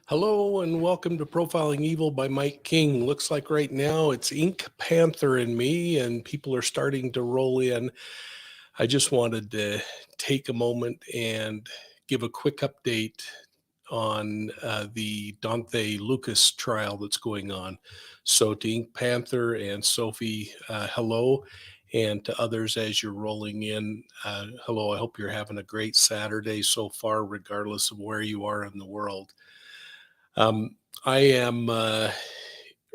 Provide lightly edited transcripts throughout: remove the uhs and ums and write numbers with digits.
Hello and welcome to Profiling Evil by Mike King. Looks like right now it's Ink Panther and me, and people are starting to roll in. I just wanted to take a moment and give a quick update on the Donthe Lucas trial that's going on. So, to Ink Panther and Sophie, hello. And to others, as you're rolling in, hello. I hope you're having a great Saturday so far, regardless of where you are in the world. I am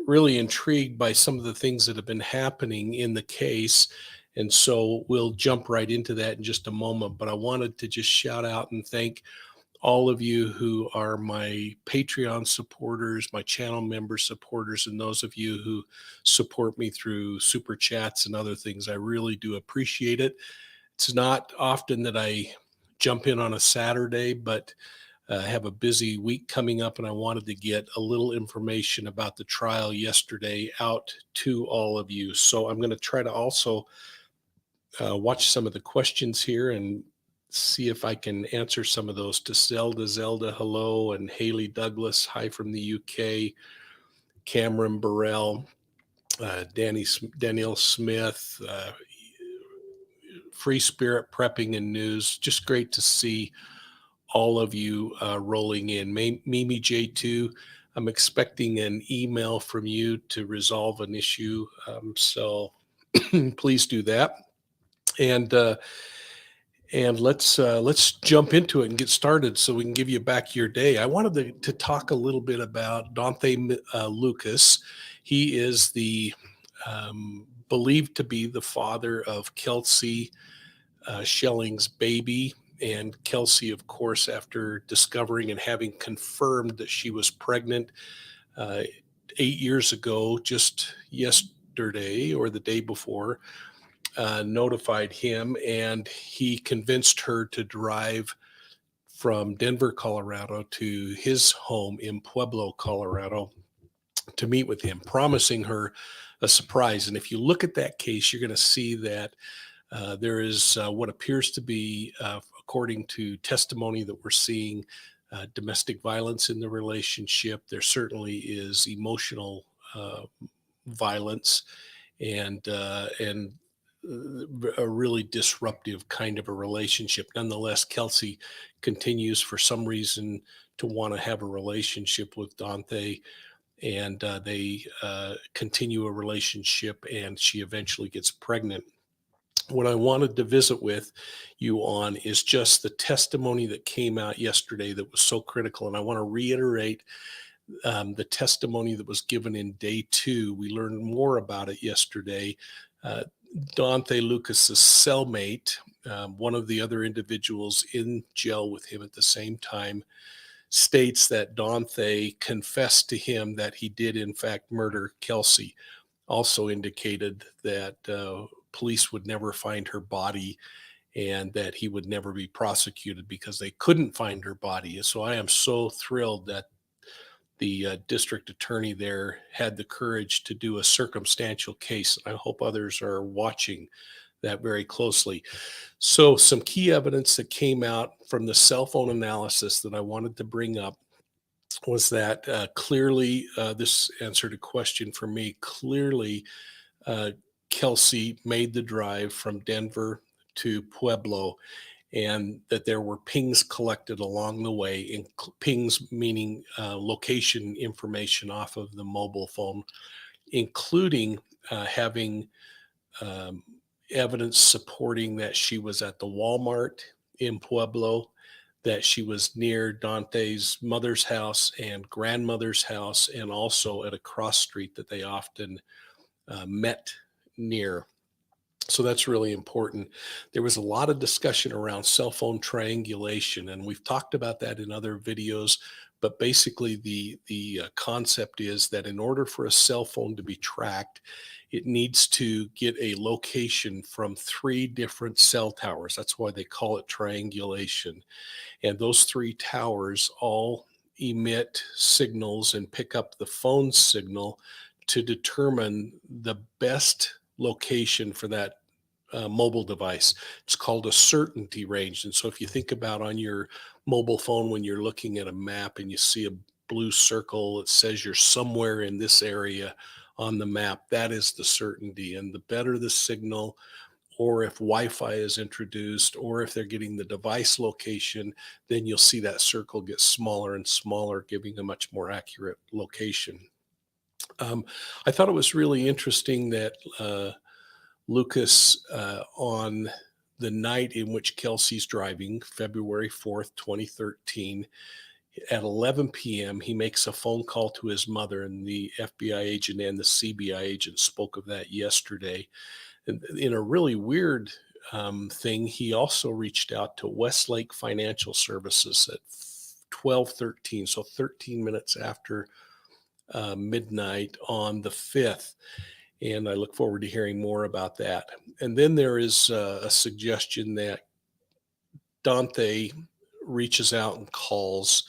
really intrigued by some of the things that have been happening in the case. And so we'll jump right into that in just a moment. But I wanted to just shout out and thank all of you who are my Patreon supporters, my channel member supporters, and those of you who support me through super chats and other things. I really do appreciate it. It's not often that I jump in on a Saturday, but have a busy week coming up, and I wanted to get a little information about the trial yesterday out to all of you. So I'm going to try to also watch some of the questions here and see if I can answer some of those. To Zelda, hello, and Haley Douglas, hi from the UK, Cameron Burrell, Daniel Smith, Free Spirit Prepping and News. Just great to see all of you rolling in. Mimi J2, I'm expecting an email from you to resolve an issue. So please do that. And let's jump into it and get started so we can give you back your day. I wanted to talk a little bit about Donthe Lucas. He is the believed to be the father of Kelsie Schelling's baby. And Kelsie, of course, after discovering and having confirmed that she was pregnant 8 years ago, just yesterday or the day before, notified him, and he convinced her to drive from Denver, Colorado to his home in Pueblo, Colorado to meet with him, promising her a surprise. And if you look at that case, you're going to see that there is what appears to be, according to testimony that we're seeing, domestic violence in the relationship. There certainly is emotional violence and a really disruptive kind of a relationship. Nonetheless, Kelsie continues for some reason to want to have a relationship with Donthe, and they continue a relationship, and she eventually gets pregnant. What I wanted to visit with you on is just the testimony that came out yesterday that was so critical. And I want to reiterate the testimony that was given in day 2. We learned more about it yesterday. Donthe Lucas's cellmate, one of the other individuals in jail with him at the same time, states that Donthe confessed to him that he did in fact murder Kelsie. Also indicated that police would never find her body and that he would never be prosecuted because they couldn't find her body. And so I am so thrilled that the district attorney there had the courage to do a circumstantial case. I hope others are watching that very closely. So some key evidence that came out from the cell phone analysis that I wanted to bring up was that clearly, this answered a question for me. Clearly, Kelsie made the drive from Denver to Pueblo, and that there were pings collected along the way, pings meaning location information off of the mobile phone, including having um, evidence supporting that she was at the Walmart in Pueblo, that she was near Donthe's mother's house and grandmother's house, and also at a cross street that they often met near. So that's really important. There was a lot of discussion around cell phone triangulation, and we've talked about that in other videos. But basically, the concept is that in order for a cell phone to be tracked, it needs to get a location from 3 different cell towers. That's why they call it triangulation. And those 3 towers all emit signals and pick up the phone signal to determine the best location for that mobile device. It's called a certainty range. And so if you think about on your mobile phone when you're looking at a map and you see blue circle that says you're somewhere in this area on the map, that is the certainty. And the better the signal, or if Wi-Fi is introduced, or if they're getting the device location, then you'll see that circle get smaller and smaller, giving a much more accurate location. I thought it was really interesting that Lucas, on the night in which Kelsie's driving, February 4th, 2013, at 11 p.m., he makes a phone call to his mother, and the FBI agent and the CBI agent spoke of that yesterday. And in a really weird thing, he also reached out to Westlake Financial Services at 12:13, so 13 minutes after midnight on the 5th. And I look forward to hearing more about that. And then there is a suggestion that Donthe reaches out and calls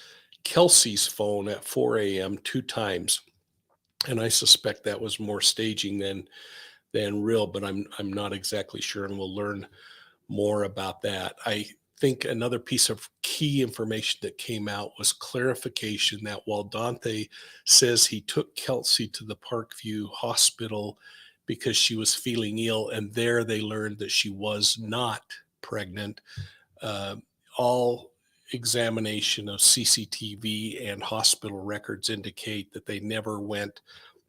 Kelsie's phone at 4 a.m. 2 times. And I suspect that was more staging than real, but I'm not exactly sure, and we'll learn more about that. I think another piece of key information that came out was clarification that while Donthe says he took Kelsie to the Parkview Hospital because she was feeling ill, and there they learned that she was not pregnant, all examination of CCTV and hospital records indicate that they never went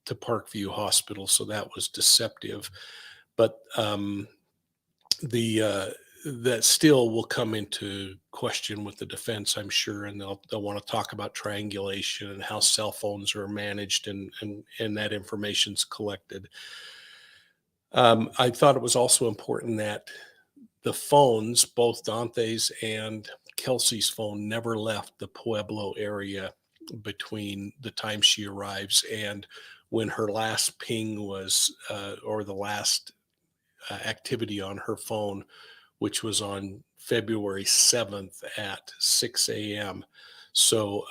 to Parkview Hospital, so that was deceptive. But that still will come into question with the defense, I'm sure, and they'll want to talk about triangulation and how cell phones are managed and that information's collected. I thought it was also important that the phones, both Donthe's and Kelsie's phone, never left the Pueblo area between the time she arrives and when her last ping was, or the last activity on her phone, which was on February 7th at 6 a.m. So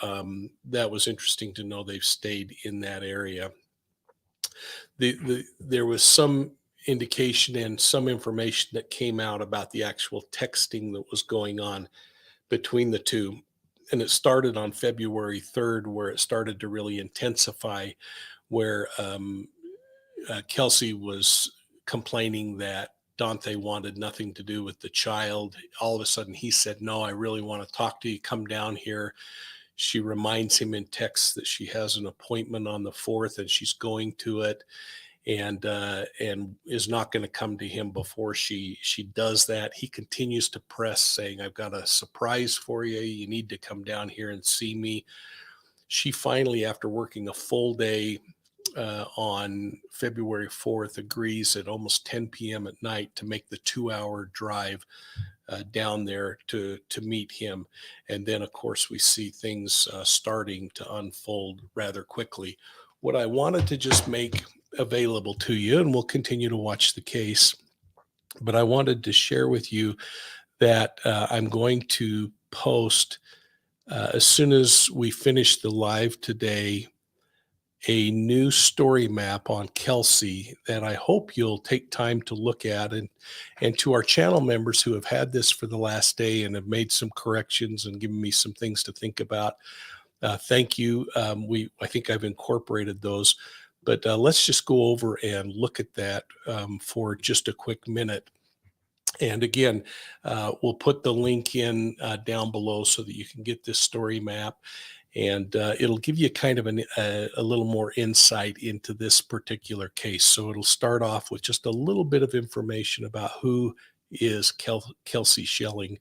that was interesting to know they've stayed in that area. There was some indication and some information that came out about the actual texting that was going on between the two. And it started on February 3rd, where it started to really intensify, where Kelsie was complaining that Donthe wanted nothing to do with the child. All of a sudden he said, "No, I really want to talk to you. Come down here." She reminds him in text that she has an appointment on the 4th and she's going to it, and is not going to come to him before she does that. He continues to press, saying, "I've got a surprise for you. You need to come down here and see me." She finally, after working a full day on February 4th, agrees at almost 10 p.m. at night to make the 2-hour drive down there to meet him. And then, of course, we see things starting to unfold rather quickly. What I wanted to just make available to you, and we'll continue to watch the case, but I wanted to share with you that I'm going to post, as soon as we finish the live today, a new story map on Kelsie that I hope you'll take time to look at. And to our channel members who have had this for the last day and have made some corrections and given me some things to think about, thank you. I think I've incorporated those, but let's just go over and look at that for just a quick minute. And again, we'll put the link in down below so that you can get this story map, and it'll give you kind of a little more insight into this particular case. So it'll start off with just a little bit of information about who is Kelsie Schelling.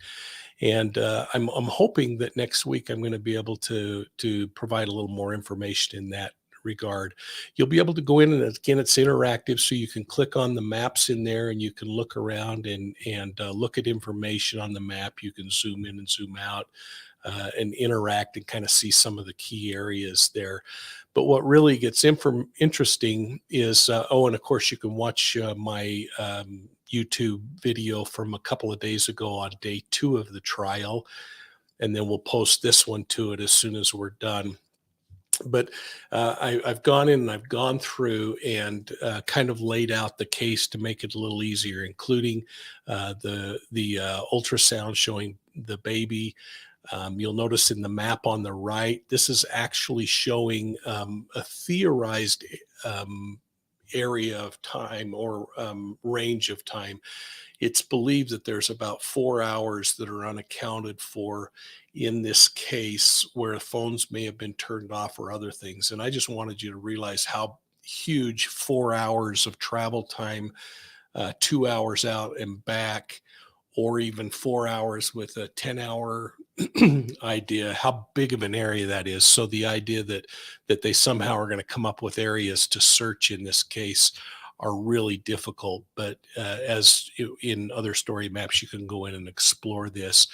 And I'm hoping that next week I'm going to be able to provide a little more information in that regard. You'll be able to go in, and again, it's interactive, so you can click on the maps in there and you can look around and look at information on the map. You can zoom in and zoom out and interact and kind of see some of the key areas there. But what really gets interesting is, and of course you can watch my YouTube video from a couple of days ago on day 2 of the trial, and then we'll post this one to it as soon as we're done. But I've gone in and I've gone through and kind of laid out the case to make it a little easier, including the ultrasound showing the baby, You'll notice in the map on the right, this is actually showing a theorized um, area of time or range of time. It's believed that there's about 4 hours that are unaccounted for in this case where phones may have been turned off or other things. And I just wanted you to realize how huge 4 hours of travel time, 2 hours out and back, or even 4 hours with a 10-hour idea, how big of an area that is. So the idea that they somehow are going to come up with areas to search in this case are really difficult. But as in other story maps, you can go in and explore this.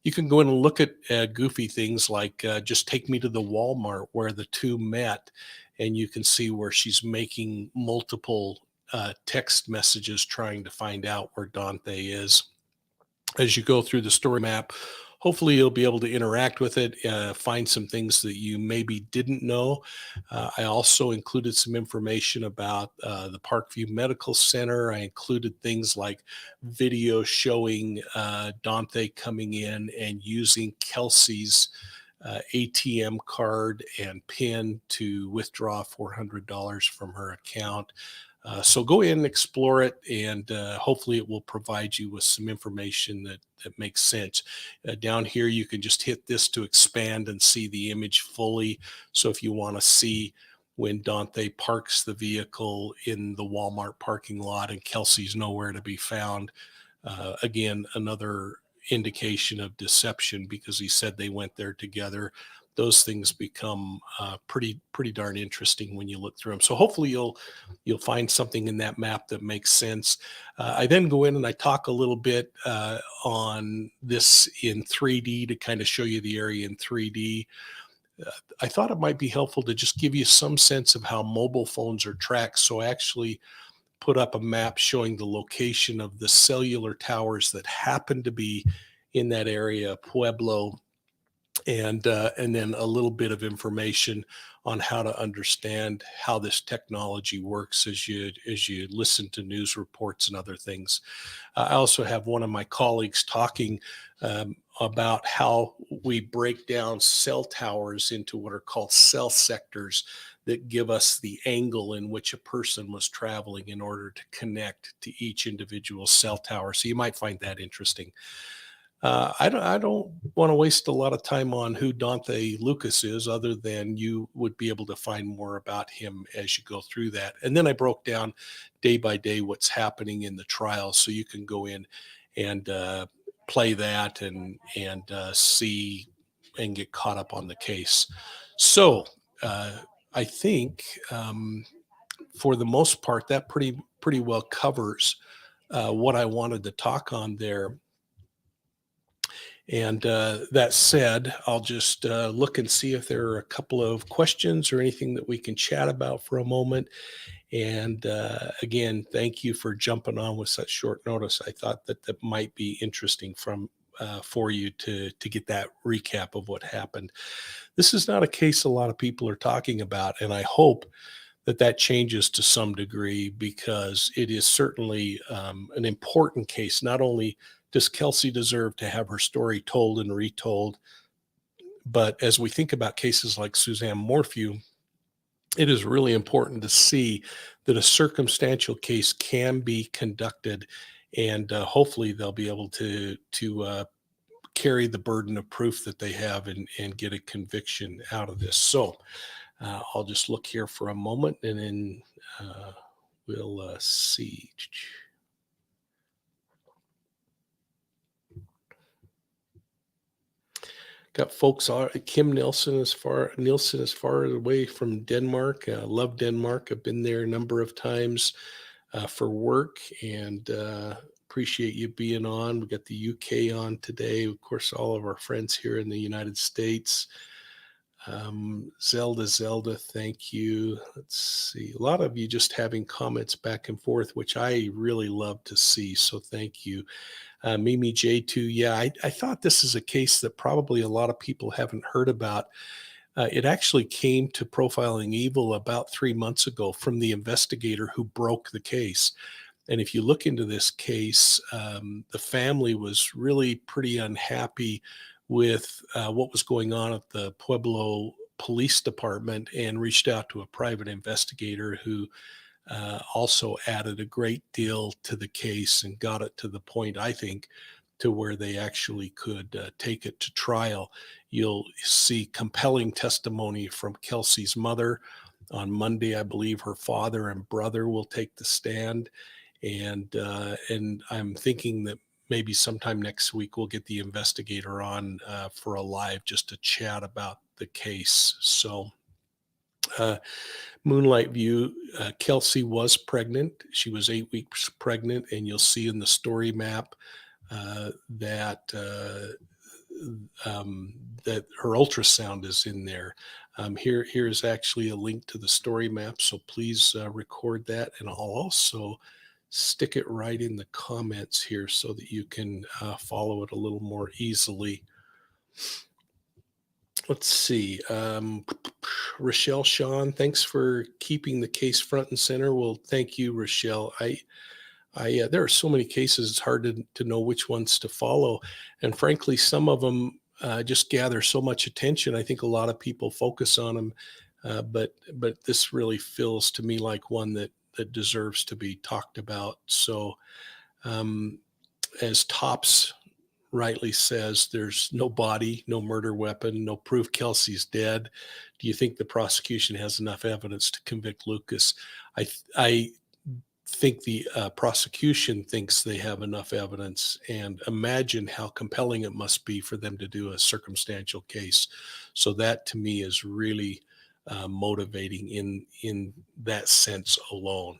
You can go in and look at goofy things like just take me to the Walmart where the two met, and you can see where she's making multiple text messages trying to find out where Donthe is. As you go through the story map, hopefully you'll be able to interact with it, find some things that you maybe didn't know. I also included some information about the Parkview Medical Center. I included things like video showing Donthe coming in and using Kelsie's ATM card and PIN to withdraw $400 from her account. So go in and explore it, and hopefully it will provide you with some information that makes sense. Down here, you can just hit this to expand and see the image fully. So if you want to see when Donthe parks the vehicle in the Walmart parking lot and Kelsie's nowhere to be found, again, another indication of deception because he said they went there together. Those things become pretty darn interesting when you look through them. So hopefully you'll find something in that map that makes sense. I then go in and I talk a little bit on this in 3D to kind of show you the area in 3D. I thought it might be helpful to just give you some sense of how mobile phones are tracked. So I actually put up a map showing the location of the cellular towers that happen to be in that area, Pueblo, and then a little bit of information on how to understand how this technology works as you listen to news reports and other things. I also have one of my colleagues talking about how we break down cell towers into what are called cell sectors that give us the angle in which a person was traveling in order to connect to each individual cell tower. So you might find that interesting. I don't want to waste a lot of time on who Donthe Lucas is, other than you would be able to find more about him as you go through that. And then I broke down day by day what's happening in the trial, so you can go in and play that and see and get caught up on the case. So I think for the most part that pretty well covers what I wanted to talk on there. And that said, I'll just look and see if there are a couple of questions or anything that we can chat about for a moment. And again, thank you for jumping on with such short notice. I thought that might be interesting for you to get that recap of what happened. This is not a case a lot of people are talking about, and I hope that changes to some degree, because it is certainly an important case. Not only does Kelsie deserve to have her story told and retold, but as we think about cases like Suzanne Morphew, it is really important to see that a circumstantial case can be conducted, and hopefully they'll be able to carry the burden of proof that they have and get a conviction out of this. So I'll just look here for a moment, and then we'll see. Got folks. Kim Nielsen is far away from Denmark. Love Denmark. I've been there a number of times for work, and appreciate you being on. We got the UK on today. Of course, all of our friends here in the United States. Zelda, thank you. Let's see. A lot of you just having comments back and forth, which I really love to see. So thank you. Mimi J2. Yeah, I thought this is a case that probably a lot of people haven't heard about. It actually came to Profiling Evil about 3 months ago from the investigator who broke the case. And if you look into this case, the family was really pretty unhappy with what was going on at the Pueblo Police Department and reached out to a private investigator who also added a great deal to the case and got it to the point, I think, to where they actually could take it to trial. You'll see compelling testimony from Kelsie's mother. On Monday, I believe her father and brother will take the stand, and I'm thinking that maybe sometime next week we'll get the investigator on for a live just to chat about the case. So. Uh, Moonlight View, Kelsie was pregnant. She was 8 weeks pregnant, and you'll see in the StoryMap that that her ultrasound is in there. Here's actually a link to the StoryMap, so please record that, and I'll also stick it right in the comments here so that you can follow it a little more easily. Let's see. Rochelle Sean, thanks for keeping the case front and center. Well, thank you, Rochelle. There are so many cases, it's hard to know which ones to follow. And frankly, some of them just gather so much attention. I think a lot of people focus on them, but this really feels to me like one that deserves to be talked about. So, as Tops rightly says, there's no body, no murder weapon, no proof Kelsie's dead. Do you think the prosecution has enough evidence to convict Lucas? I think the prosecution thinks they have enough evidence, and imagine how compelling it must be for them to do a circumstantial case. So that to me is really motivating in that sense alone.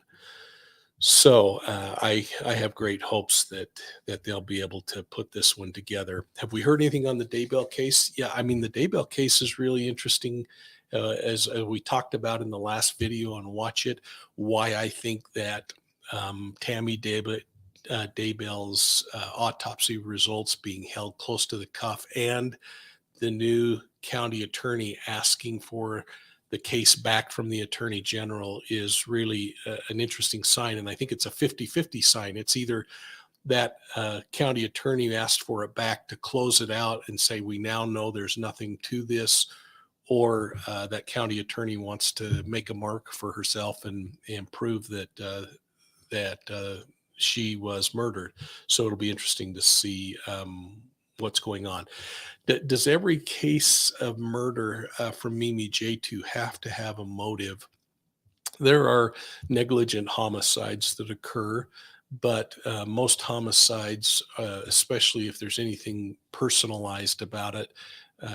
So I have great hopes that they'll be able to put this one together. Have we heard anything on the Daybell case? Yeah, I mean the Daybell case is really interesting, as we talked about in the last video on Watch It. Why I think that Tammy Daybell's autopsy results being held close to the cuff, and the new county attorney asking for the case back from the attorney general is really an interesting sign. And I think it's a 50-50 sign. It's either that county attorney asked for it back to close it out and say, we now know there's nothing to this, or that county attorney wants to make a mark for herself and prove that she was murdered. So it'll be interesting to see what's going on. Does every case of murder from Mimi J2 have to have a motive? There are negligent homicides that occur, but most homicides, especially if there's anything personalized about it,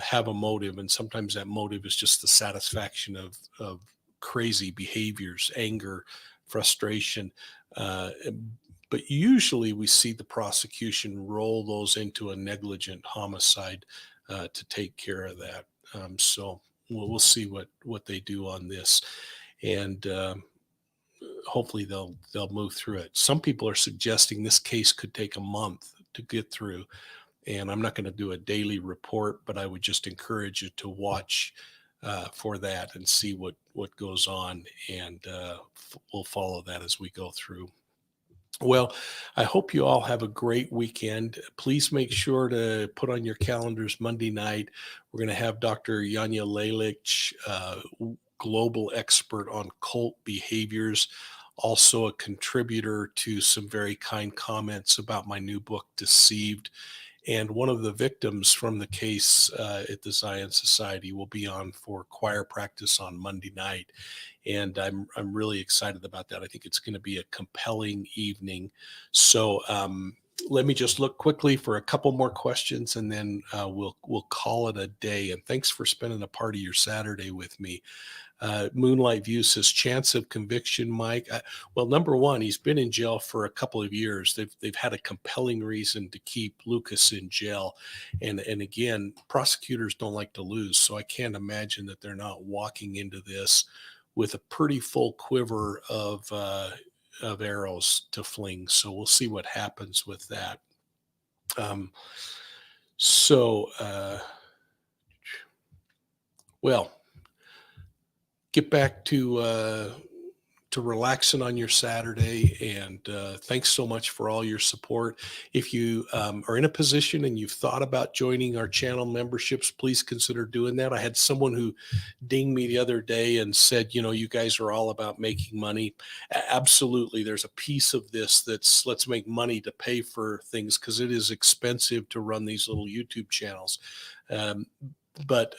have a motive. And sometimes that motive is just the satisfaction of crazy behaviors, anger, frustration. But usually we see the prosecution roll those into a negligent homicide to take care of that. So we'll see what they do on this, and hopefully they'll move through it. Some people are suggesting this case could take a month to get through, and I'm not going to do a daily report, but I would just encourage you to watch for that and see what goes on, and we'll follow that as we go through. Well, I hope you all have a great weekend. Please make sure to put on your calendars Monday night. We're going to have Dr. Janja Lalich, global expert on cult behaviors, also a contributor to some very kind comments about my new book, Deceived. And one of the victims from the case at the Zion Society will be on for choir practice on Monday night. And I'm really excited about that. I think it's going to be a compelling evening. So let me just look quickly for a couple more questions, and then we'll call it a day. And thanks for spending a part of your Saturday with me. Moonlight View says, chance of conviction, Mike. Well, number one, he's been in jail for a couple of years. They've had a compelling reason to keep Lucas in jail. And again, prosecutors don't like to lose. So I can't imagine that they're not walking into this with a pretty full quiver of arrows to fling. So we'll see what happens with that. Well, get back to to relaxing on your Saturday. And thanks so much for all your support. If you are in a position and you've thought about joining our channel memberships, please consider doing that. I had someone who dinged me the other day and said, you guys are all about making money. Absolutely. There's a piece of this that's let's make money to pay for things, because it is expensive to run these little YouTube channels. But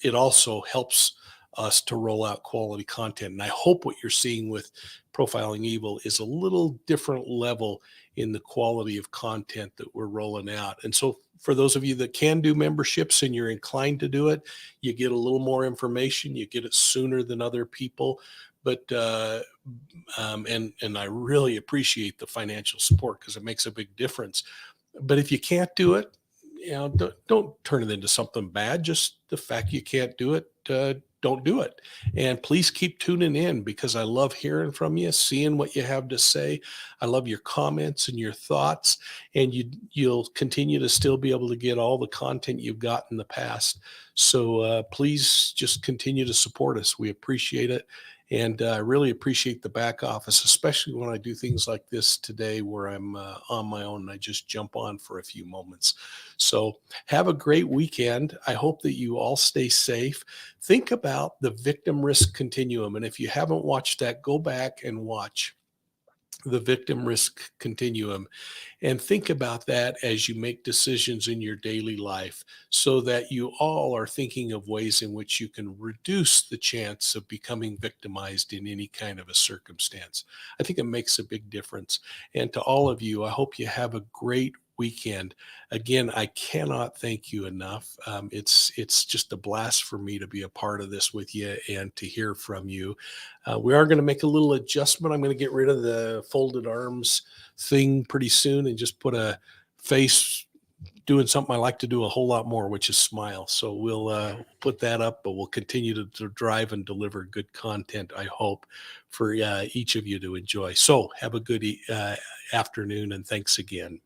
it also helps us to roll out quality content. And I hope what you're seeing with Profiling Evil is a little different level in the quality of content that we're rolling out. And so for those of you that can do memberships and you're inclined to do it, you get a little more information, you get it sooner than other people. But and I really appreciate the financial support, because it makes a big difference. But if you can't do it, don't turn it into something bad. Just the fact you can't do it, don't do it. And please keep tuning in, because I love hearing from you, seeing what you have to say. I love your comments and your thoughts, and you'll continue to still be able to get all the content you've got in the past. So please just continue to support us. We appreciate it. And I really appreciate the back office, especially when I do things like this today, where I'm on my own and I just jump on for a few moments. So have a great weekend. I hope that you all stay safe. Think about the victim risk continuum. And if you haven't watched that, go back and watch the victim risk continuum, and think about that as you make decisions in your daily life, so that you all are thinking of ways in which you can reduce the chance of becoming victimized in any kind of a circumstance. I think it makes a big difference. And to all of you, I hope you have a great weekend. Again, I cannot thank you enough. It's just a blast for me to be a part of this with you and to hear from you. We are going to make a little adjustment. I'm going to get rid of the folded arms thing pretty soon and just put a face doing something I like to do a whole lot more, which is smile. So we'll put that up, but we'll continue to drive and deliver good content, I hope, for each of you to enjoy. So have a good afternoon, and thanks again.